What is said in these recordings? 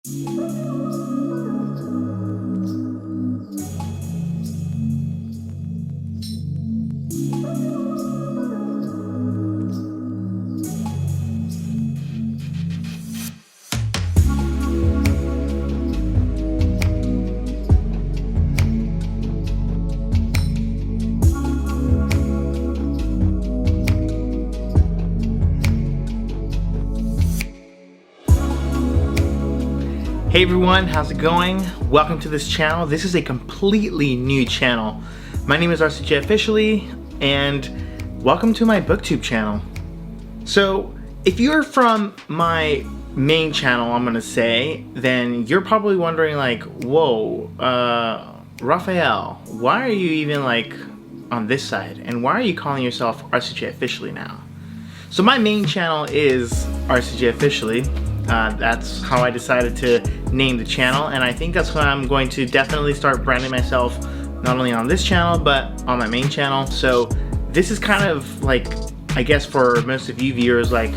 Hey everyone, how's it going? Welcome to this channel. This is a completely new channel. My name is RCJ Officially, and welcome to my Booktube channel. So, if you're from my main channel, I'm gonna say, then you're probably wondering like, whoa, Rafael, why are you even like on this side? And why are you calling yourself RCJ Officially now? So my main channel is RCJ Officially. That's how I decided to name the channel, and I think that's when I'm going to definitely start branding myself, not only on this channel but on my main channel. So this is kind of like, I guess for most of you viewers, like,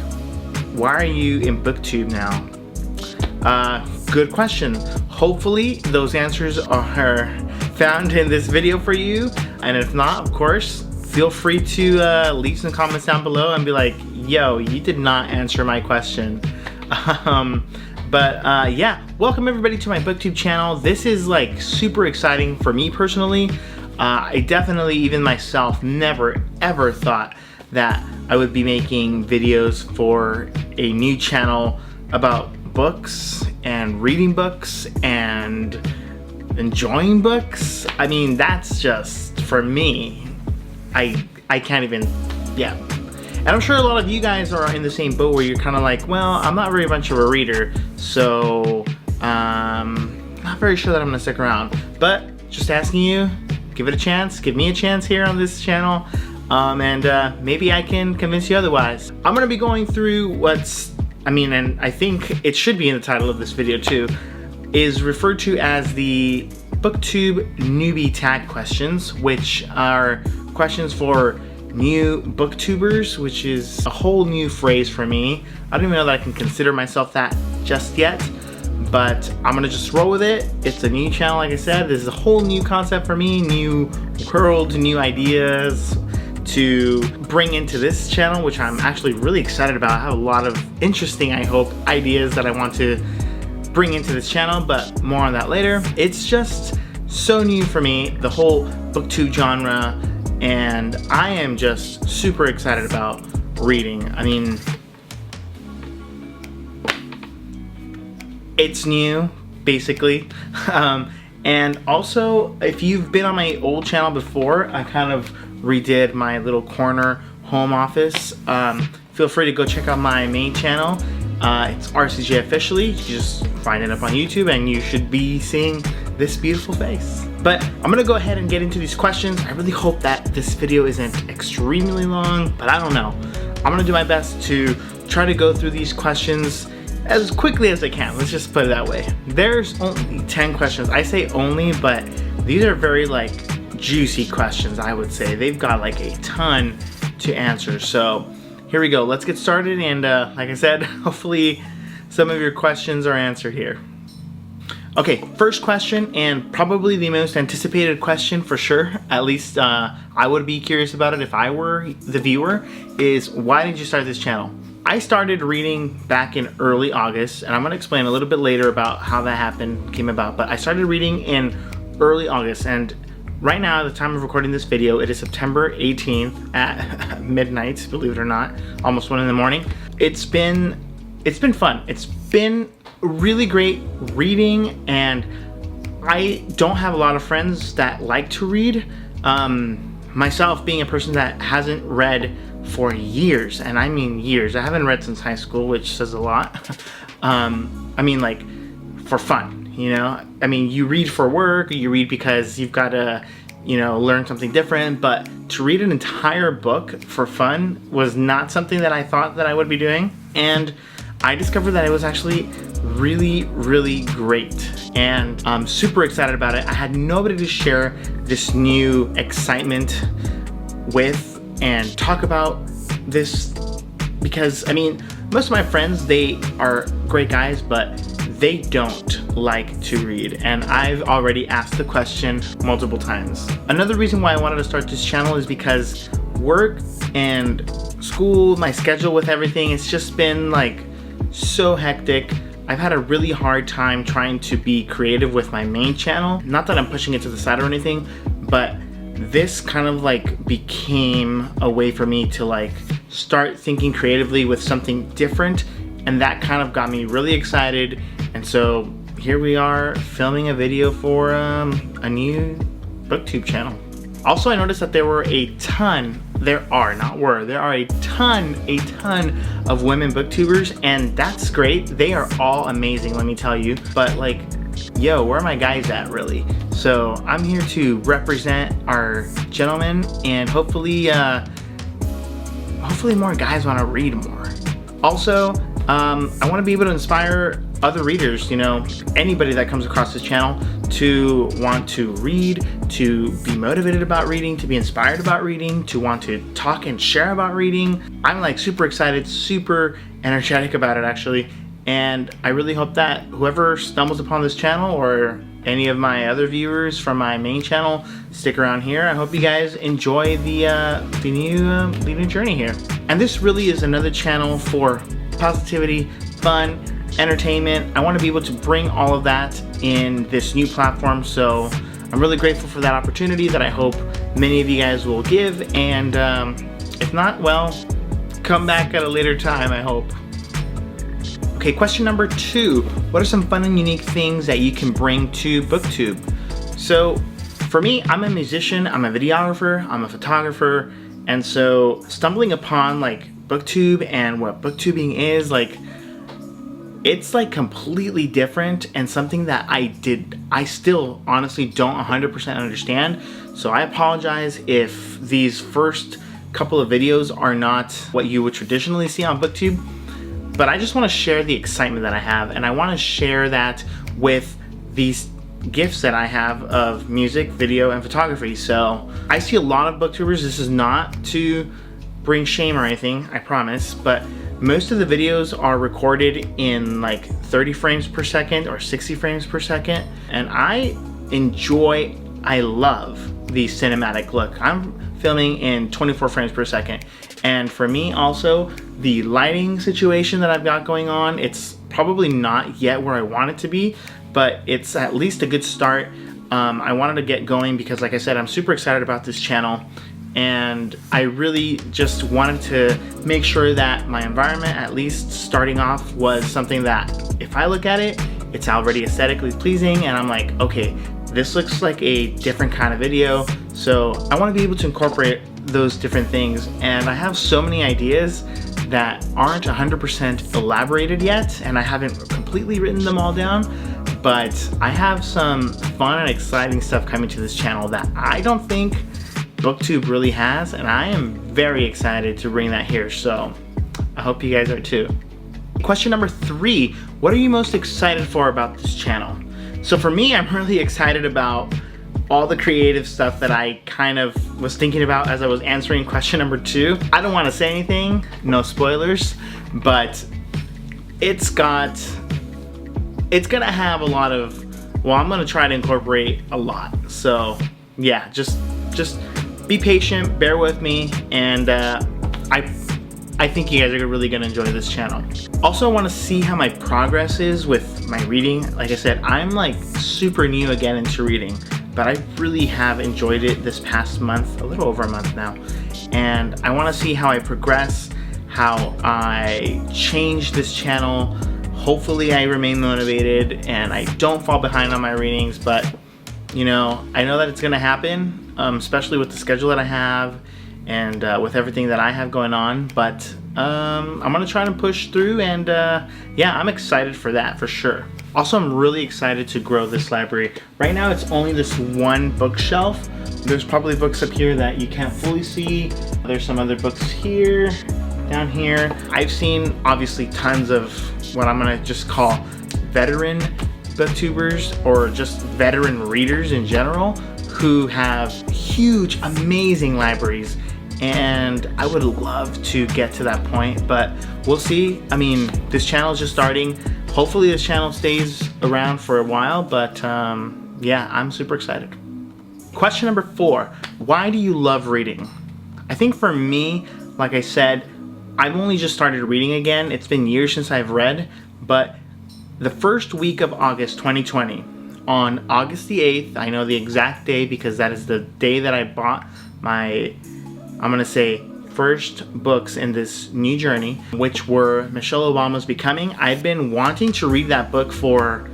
why are you in Booktube now? Good question. Hopefully those answers are found in this video for you, and if not, of course, feel free to leave some comments down below and be like, yo, you did not answer my question. Yeah, welcome everybody to my Booktube channel. This is like super exciting for me personally. I definitely, even myself, never ever thought that I would be making videos for a new channel about books and reading books and enjoying books. I mean, that's just, for me, I can't even, yeah. And I'm sure a lot of you guys are in the same boat where you're kind of like, well, I'm not very much of a reader, so not very sure that I'm gonna stick around. But just asking you, give it a chance, give me a chance here on this channel, and maybe I can convince you otherwise. I'm gonna be going through and I think it should be in the title of this video too, is referred to as the Booktube Newbie tag questions, which are questions for new booktubers, which is a whole new phrase for me. I don't even know that I can consider myself that just yet, but I'm gonna just roll with it. It's a new channel, like I said. This is a whole new concept for me, new world, new ideas to bring into this channel, which I'm actually really excited about. I have a lot of interesting, I hope, ideas that I want to bring into this channel, but more on that later. It's just so new for me, the whole booktube genre, and I am just super excited about reading. I mean, it's new, basically. And also, if you've been on my old channel before, I kind of redid my little corner home office. Feel free to go check out my main channel. It's RCJ Officially. You just find it up on YouTube and you should be seeing this beautiful face. But I'm gonna go ahead and get into these questions. I really hope that this video isn't extremely long, but I don't know. I'm gonna do my best to try to go through these questions as quickly as I can. Let's just put it that way. There's only 10 questions. I say only, but these are very like juicy questions, I would say. They've got like a ton to answer. So here we go. Let's get started. And like I said, hopefully some of your questions are answered here. Okay, first question, and probably the most anticipated question for sure, at least I would be curious about it if I were the viewer, is why did you start this channel? I started reading back in early August, and I'm going to explain a little bit later about how that came about, but I started reading in early August, and right now, at the time of recording this video, it is September 18th at midnight, believe it or not, almost 1 in the morning. It's been fun. It's been really great reading, and I don't have a lot of friends that like to read. Myself being a person that hasn't read for years, and I mean years. I haven't read since high school, which says a lot. I mean, like, for fun, you know? I mean, you read for work, you read because you've got to, you know, learn something different, but to read an entire book for fun was not something that I thought that I would be doing. And I discovered that it was actually really, really great, and I'm super excited about it. I had nobody to share this new excitement with and talk about this, because I mean, most of my friends, they are great guys, but they don't like to read, and I've already asked the question multiple times. Another reason why I wanted to start this channel is because work and school, my schedule with everything, it's just been like so hectic. I've had a really hard time trying to be creative with my main channel. Not that I'm pushing it to the side or anything, but this kind of like became a way for me to like start thinking creatively with something different, and that kind of got me really excited. And so here we are filming a video for a new Booktube channel. Also, I noticed that there are a ton of women booktubers, and that's great. They are all amazing, let me tell you. But like, yo, where are my guys at, really? So I'm here to represent our gentlemen, and hopefully more guys want to read more. Also, I want to be able to inspire other readers, you know, anybody that comes across this channel to want to read, to be motivated about reading, to be inspired about reading, to want to talk and share about reading. I'm like super excited, super energetic about it actually, and I really hope that whoever stumbles upon this channel or any of my other viewers from my main channel stick around here. I hope you guys enjoy the new journey here. And this really is another channel for positivity, fun, entertainment. I want to be able to bring all of that in this new platform, so I'm really grateful for that opportunity that I hope many of you guys will give, and if not, well, come back at a later time, I hope. Okay, question number 2. What are some fun and unique things that you can bring to Booktube? So for me, I'm a musician, I'm a videographer, I'm a photographer, and so stumbling upon like Booktube and what booktubing is, like, it's like completely different and something that I still honestly don't 100% understand. So I apologize if these first couple of videos are not what you would traditionally see on Booktube, but I just want to share the excitement that I have, and I want to share that with these gifts that I have of music, video, and photography. So I see a lot of booktubers. This is not to bring shame or anything, I promise, but most of the videos are recorded in like 30 frames per second or 60 frames per second, and I love the cinematic look. I'm filming in 24 frames per second, and for me also, the lighting situation that I've got going on, it's probably not yet where I want it to be, but it's at least a good start. I wanted to get going because, like I said, I'm super excited about this channel, and I really just wanted to make sure that my environment, at least starting off, was something that if I look at it, it's already aesthetically pleasing, and I'm like, okay, this looks like a different kind of video. So I want to be able to incorporate those different things, and I have so many ideas that aren't 100% elaborated yet, and I haven't completely written them all down, but I have some fun and exciting stuff coming to this channel that I don't think Booktube really has, and I am very excited to bring that here, so I hope you guys are too. Question number 3, what are you most excited for about this channel? So for me, I'm really excited about all the creative stuff that I kind of was thinking about as I was answering question number 2. I don't want to say anything, no spoilers, but it's gonna have a lot of, well, I'm gonna try to incorporate a lot. So yeah, just be patient, bear with me, and I think you guys are really gonna enjoy this channel. Also, I want to see how my progress is with my reading. Like I said, I'm like super new again into reading, but I really have enjoyed it this past month, a little over a month now, and I want to see how I progress, how I change this channel. Hopefully I remain motivated and I don't fall behind on my readings, but you know, I know that it's gonna happen, especially with the schedule that I have and with everything that I have going on, but I'm gonna try to push through, and yeah, I'm excited for that for sure. Also, I'm really excited to grow this library. Right now it's only this one bookshelf. There's probably books up here that you can't fully see. There's some other books here, down here. I've seen obviously tons of what I'm gonna just call veteran booktubers, or just veteran readers in general, who have huge, amazing libraries, and I would love to get to that point, but we'll see. I mean, this channel is just starting. hopefully this channel stays around for a while, but yeah, I'm super excited. Question number 4, why do you love reading? I think for me, like I said, I've only just started reading again. It's been years since I've read, but the first week of August 2020, on August the 8th, I know the exact day because that is the day that I bought my, I'm gonna say, first books in this new journey, which were Michelle Obama's Becoming. I've been wanting to read that book for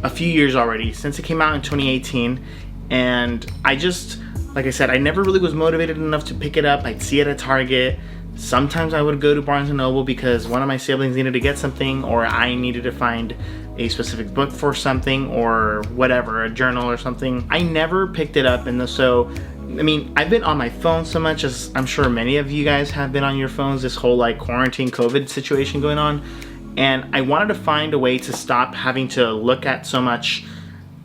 a few years already, since it came out in 2018, and I just, like I said, I never really was motivated enough to pick it up. I'd see it at Target. Sometimes I would go to Barnes & Noble because one of my siblings needed to get something, or I needed to find a specific book for something, or whatever, a journal or something. I never picked it up, and so, I mean, I've been on my phone so much, as I'm sure many of you guys have been on your phones, this whole like quarantine COVID situation going on, and I wanted to find a way to stop having to look at so much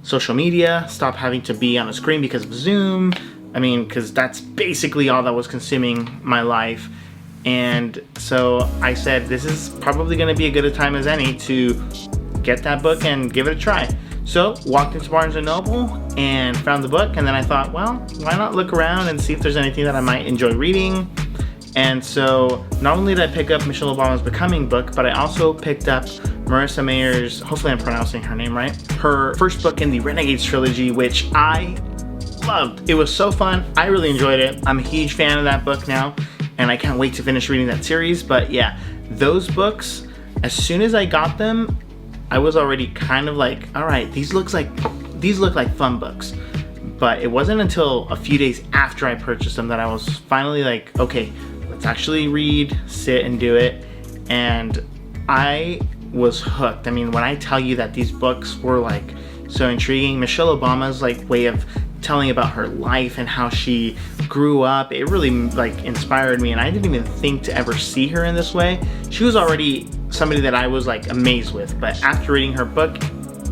social media, stop having to be on a screen because of Zoom. I mean, because that's basically all that was consuming my life. And so I said, this is probably going to be as good a time as any to get that book and give it a try. So walked into Barnes & Noble and found the book, and then I thought, well, why not look around and see if there's anything that I might enjoy reading. And so not only did I pick up Michelle Obama's Becoming book, but I also picked up Marissa Mayer's, hopefully I'm pronouncing her name right, her first book in the Renegades trilogy, which I loved. It was so fun. I really enjoyed it. I'm a huge fan of that book now, and I can't wait to finish reading that series. But yeah, those books, as soon as I got them, I was already kind of like, all right, these look like fun books. But it wasn't until a few days after I purchased them that I was finally like, okay, let's actually read, sit and do it. And I was hooked. I mean, when I tell you that these books were like so intriguing, Michelle Obama's like way of telling about her life and how she grew up, it really like inspired me, and I didn't even think to ever see her in this way. She was already somebody that I was like amazed with, but after reading her book,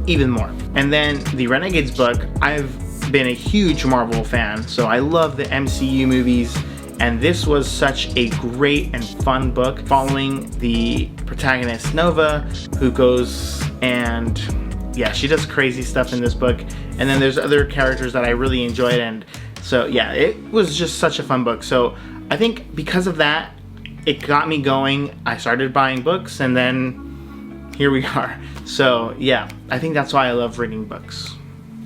even more. And then the Renegades book, I've been a huge Marvel fan, so I love the MCU movies, and this was such a great and fun book following the protagonist Nova, who goes and yeah, she does crazy stuff in this book. And then there's other characters that I really enjoyed, and so yeah, it was just such a fun book. So I think because of that, it got me going. I started buying books, and then here we are. So yeah, I think that's why I love reading books.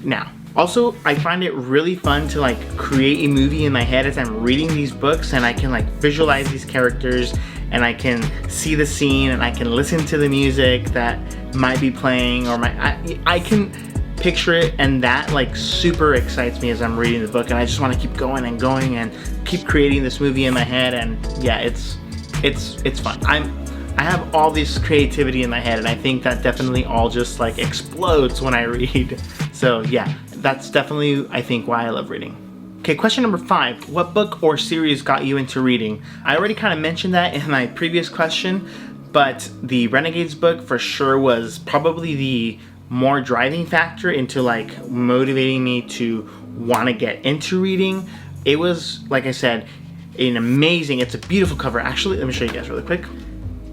Now, also, I find it really fun to like create a movie in my head as I'm reading these books, and I can like visualize these characters, and I can see the scene, and I can listen to the music that might be playing, or I can picture it, and that like super excites me as I'm reading the book, and I just want to keep going and going and keep creating this movie in my head. And yeah, it's fun. I have all this creativity in my head, and I think that definitely all just like explodes when I read. So yeah, that's definitely, I think, why I love reading. Okay, question number 5. What book or series got you into reading? I already kind of mentioned that in my previous question, but the Renegades book for sure was probably the more driving factor into like motivating me to want to get into reading. It was, like I said, it's a beautiful cover. Actually, let me show you guys really quick.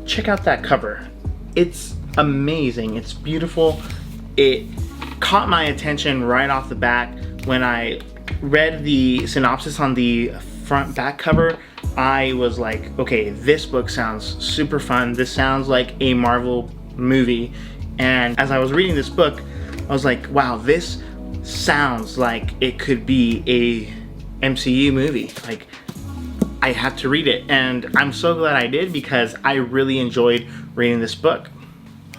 Check out that cover. It's amazing. It's beautiful. It caught my attention right off the bat. When I read the synopsis on the front back cover, I was like, okay, this book sounds super fun. This sounds like a Marvel movie. And as I was reading this book, I was like, wow, this sounds like it could be a MCU movie. Like, I had to read it, and I'm so glad I did because I really enjoyed reading this book.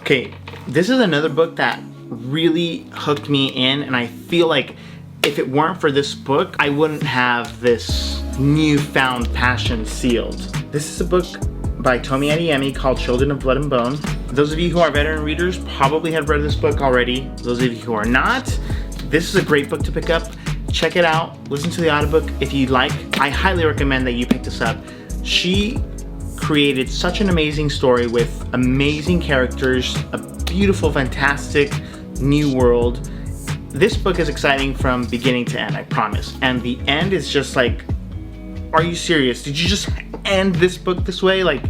Okay, this is another book that really hooked me in, and I feel like if it weren't for this book, I wouldn't have this newfound passion sealed. This is a book by Tomi Adeyemi called Children of Blood and Bone. Those of you who are veteran readers probably have read this book already. Those of you who are not, this is a great book to pick up. Check it out, listen to the audiobook if you'd like. I highly recommend that you pick this up. She created such an amazing story with amazing characters, a beautiful, fantastic new world. This book is exciting from beginning to end, I promise. And the end is just like, are you serious? Did you just end this book this way? Like,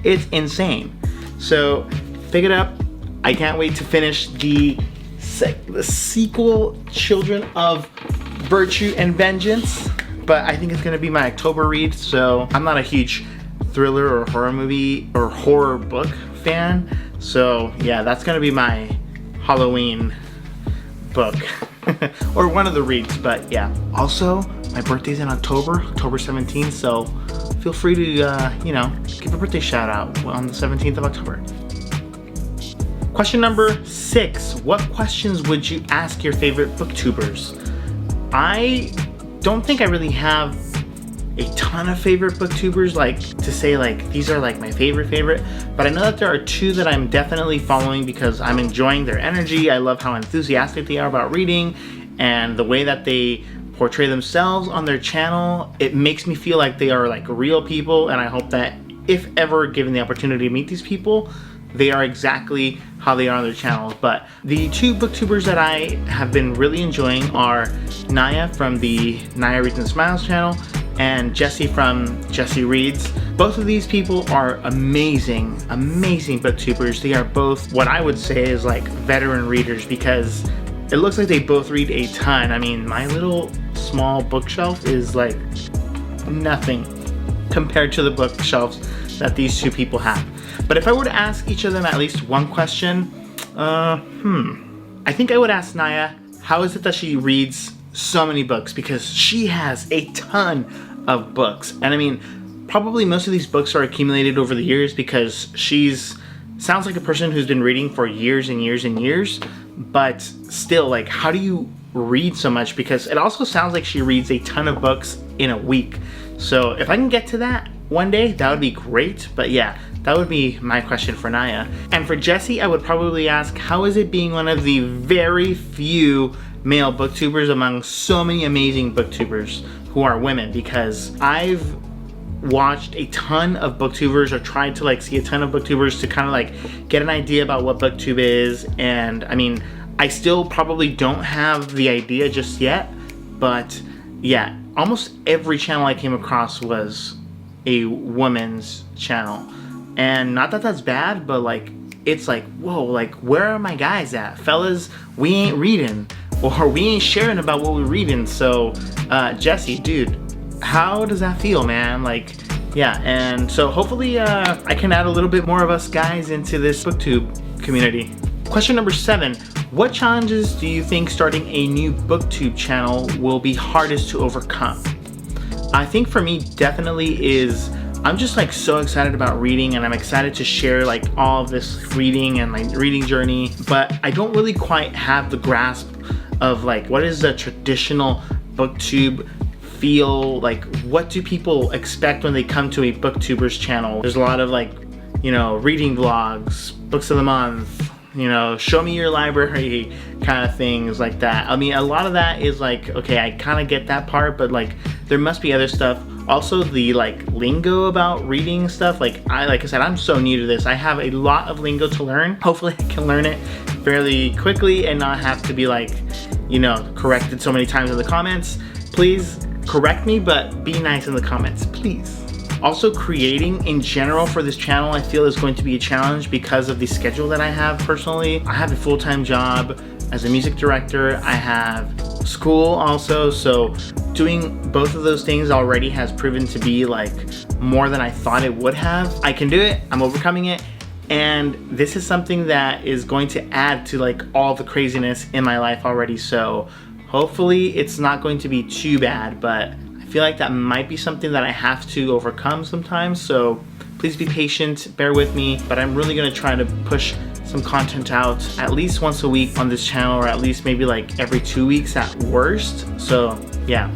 it's insane. So pick it up. I can't wait to finish the sequel, Children of Virtue and Vengeance, but I think it's gonna be my October read, so I'm not a huge thriller or horror movie or horror book fan, so yeah, that's gonna be my Halloween book or one of the reads. But yeah, also my birthday's in October 17th, so feel free to give a birthday shout out on the 17th of October. Question number 6. What questions would you ask your favorite booktubers? I don't think I really have a ton of favorite booktubers, like to say like these are like my favorite, but I know that there are 2 that I'm definitely following because I'm enjoying their energy. I love how enthusiastic they are about reading and the way that they portray themselves on their channel. It makes me feel like they are like real people, and I hope that if ever given the opportunity to meet these people, they are exactly how they are on their channels. But the 2 booktubers that I have been really enjoying are Naya from the Naya Reads and Smiles channel and Jesse from Jesse Reads. Both of these people are amazing booktubers. They are both what I would say is like veteran readers because it looks like they both read a ton. I mean, my little small bookshelf is like nothing compared to the bookshelves that these 2 people have. But if I were to ask each of them at least one question, I think I would ask Naya, how is it that she reads so many books? Because she has a ton of books. And I mean, probably most of these books are accumulated over the years because sounds like a person who's been reading for years and years and years. But still, like, how do you read so much? Because it also sounds like she reads a ton of books in a week. So if I can get to that one day, that would be great. But yeah, that would be my question for Naya. And for Jesse, I would probably ask, how is it being one of the very few male booktubers among so many amazing booktubers who are women? Because I've watched a ton of booktubers or tried to like see a ton of booktubers to kind of like get an idea about what booktube is. And I mean, I still probably don't have the idea just yet, but yeah, almost every channel I came across was a woman's channel. And not that that's bad, but like, it's like, whoa, like, where are my guys at? Fellas, we ain't reading, or we ain't sharing about what we're reading. So, Jesse, dude, how does that feel, man? Like, yeah, and so hopefully I can add a little bit more of us guys into this booktube community. Question number 7. What challenges do you think starting a new booktube channel will be hardest to overcome? I think for me, definitely is, I'm just like so excited about reading, and I'm excited to share like all of this reading and my reading journey, but I don't really quite have the grasp of like what is the traditional booktube feel, like what do people expect when they come to a booktuber's channel. There's a lot of like, reading vlogs, books of the month, show me your library kind of things like that. I mean, a lot of that is like, okay, I kind of get that part, but like there must be other stuff. Also the like lingo about reading stuff, like I said, I'm so new to this. I have a lot of lingo to learn. Hopefully I can learn it fairly quickly and not have to be like, corrected so many times in the comments. Please correct me, but be nice in the comments, please. Also, creating in general for this channel, I feel is going to be a challenge because of the schedule that I have personally. I have a full-time job as a music director. I have school also, so doing both of those things already has proven to be like more than I thought it would have. I can do it, I'm overcoming it, and this is something that is going to add to like all the craziness in my life already, so hopefully it's not going to be too bad, but I feel like that might be something that I have to overcome sometimes, so please be patient, bear with me, but I'm really gonna try to push some content out at least once a week on this channel, or at least maybe like every 2 weeks at worst. So yeah.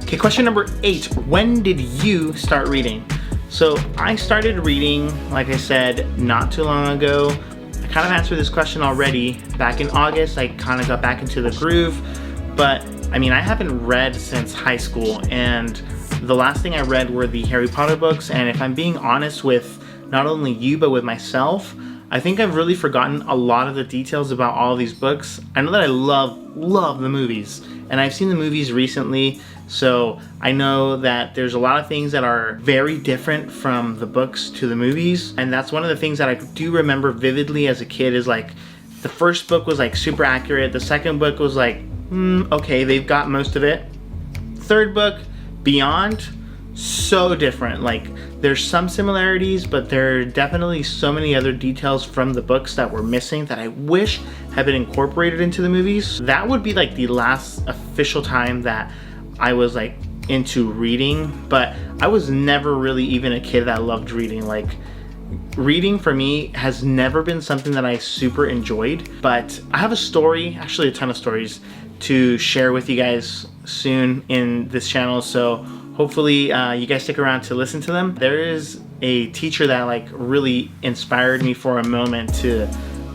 Okay, question number 8. When did you start reading? So I started reading, like I said, not too long ago. I kind of answered this question already. Back in August, I kind of got back into the groove, but I mean, I haven't read since high school, and the last thing I read were the Harry Potter books, and if I'm being honest with not only you, but with myself, I think I've really forgotten a lot of the details about all of these books. I know that I love the movies, and I've seen the movies recently, so I know that there's a lot of things that are very different from the books to the movies, and that's one of the things that I do remember vividly as a kid is like the first book was like super accurate, the second book was like, okay, they've got most of it. Third book, Beyond, so different. Like there's some similarities, but there are definitely so many other details from the books that were missing that I wish had been incorporated into the movies. That would be like the last official time that I was like into reading, but I was never really even a kid that loved reading. Like reading for me has never been something that I super enjoyed, but I have a story, actually a ton of stories to share with you guys soon in this channel, so hopefully you guys stick around to listen to them. There is a teacher that like really inspired me for a moment to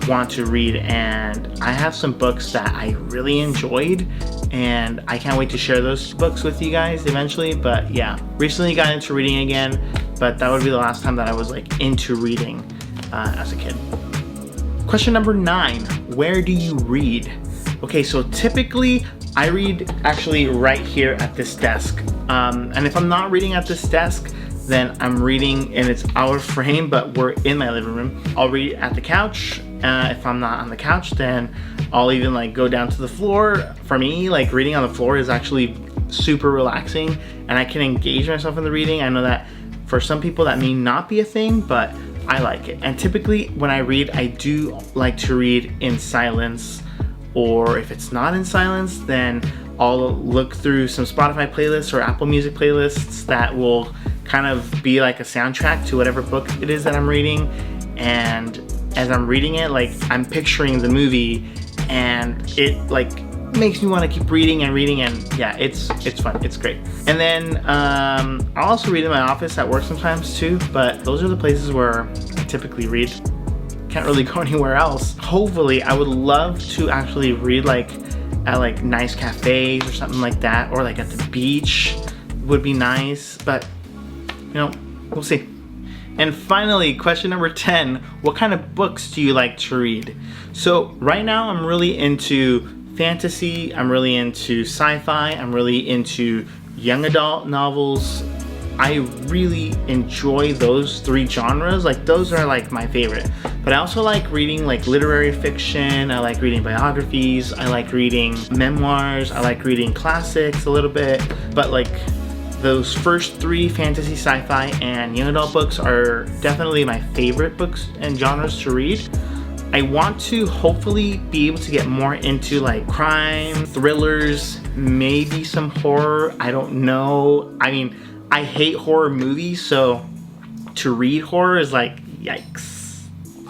want to read, and I have some books that I really enjoyed, and I can't wait to share those books with you guys eventually. But yeah, recently got into reading again, but that would be the last time that I was like into reading as a kid. Question number 9, where do you read? Okay, so typically I read actually right here at this desk. And if I'm not reading at this desk, then I'm reading and it's out of frame, but we're in my living room. I'll read at the couch. If I'm not on the couch, then I'll even like go down to the floor. For me, like reading on the floor is actually super relaxing, and I can engage myself in the reading. I know that for some people that may not be a thing, but I like it. And typically when I read, I do like to read in silence, or if it's not in silence, then I'll look through some Spotify playlists or Apple Music playlists that will kind of be like a soundtrack to whatever book it is that I'm reading. And as I'm reading it, like I'm picturing the movie, and it like makes me want to keep reading and reading, and yeah, it's fun, it's great. And then I'll also read in my office at work sometimes too, but those are the places where I typically read. Can't really go anywhere else. Hopefully I would love to actually read like at like nice cafes or something like that, or like at the beach would be nice, but you know, we'll see. And finally, question number 10, what kind of books do you like to read? So right now I'm really into fantasy, I'm really into sci-fi, I'm really into young adult novels. I really enjoy those 3 genres. Like those are like my favorite. But I also like reading like literary fiction, I like reading biographies, I like reading memoirs, I like reading classics a little bit. But like those first 3, fantasy, sci-fi, and young adult books, are definitely my favorite books and genres to read. I want to hopefully be able to get more into like crime, thrillers, maybe some horror, I don't know. I mean, I hate horror movies, so to read horror is like, yikes.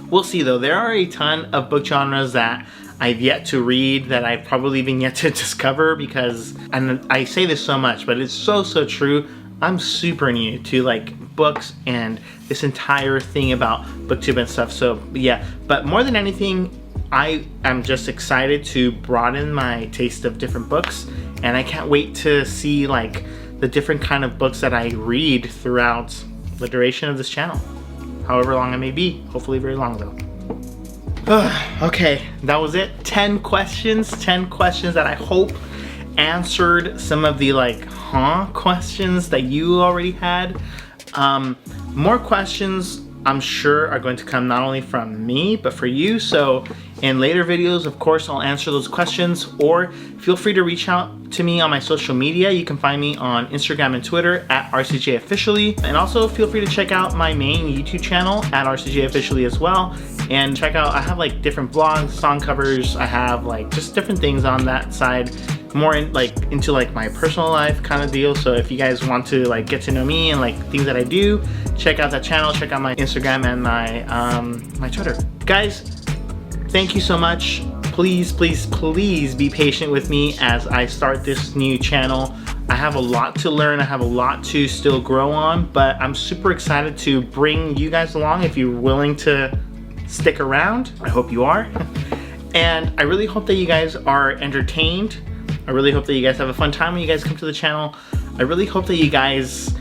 We'll see though, there are a ton of book genres that I've yet to read, that I've probably even yet to discover, because, and I say this so much, but it's so true, I'm super new to like books and this entire thing about Booktube and stuff. So yeah, but more than anything, I am just excited to broaden my taste of different books, and I can't wait to see like the different kind of books that I read throughout the duration of this channel, however long it may be, hopefully very long though. Okay, that was it. 10 questions that I hope answered some of the like questions that you already had. More questions I'm sure are going to come not only from me but for you, so in later videos of course I'll answer those questions, or feel free to reach out to me on my social media. You can find me on Instagram and Twitter at RCJOFFICIALLY, and also feel free to check out my main YouTube channel at RCJOFFICIALLY as well, and check out, I have like different blogs, song covers, I have like just different things on that side, more in, like into like my personal life kind of deal. So if you guys want to like get to know me and like things that I do, check out that channel, check out my Instagram and my my Twitter. Guys, thank you so much. Please be patient with me as I start this new channel. I have a lot to learn, I have a lot to still grow on, but I'm super excited to bring you guys along if you're willing to stick around. I hope you are. And I really hope that you guys are entertained. I really hope that you guys have a fun time when you guys come to the channel. I really hope that you guys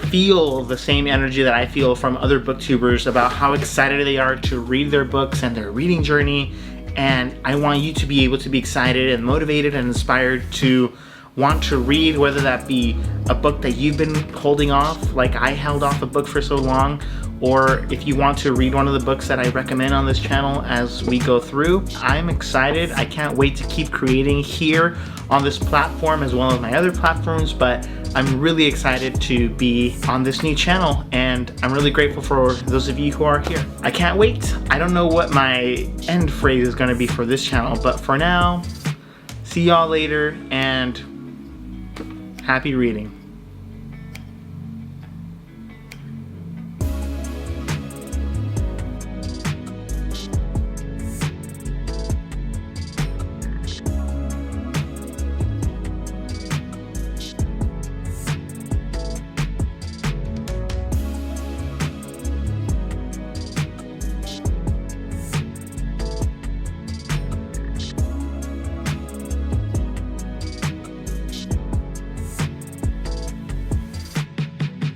feel the same energy that I feel from other booktubers about how excited they are to read their books and their reading journey. And I want you to be able to be excited and motivated and inspired to want to read, whether that be a book that you've been holding off, like I held off a book for so long, or if you want to read one of the books that I recommend on this channel as we go through. I'm excited. I can't wait to keep creating here on this platform as well as my other platforms, but I'm really excited to be on this new channel, and I'm really grateful for those of you who are here. I can't wait. I don't know what my end phrase is going to be for this channel, but for now, see y'all later, and happy reading.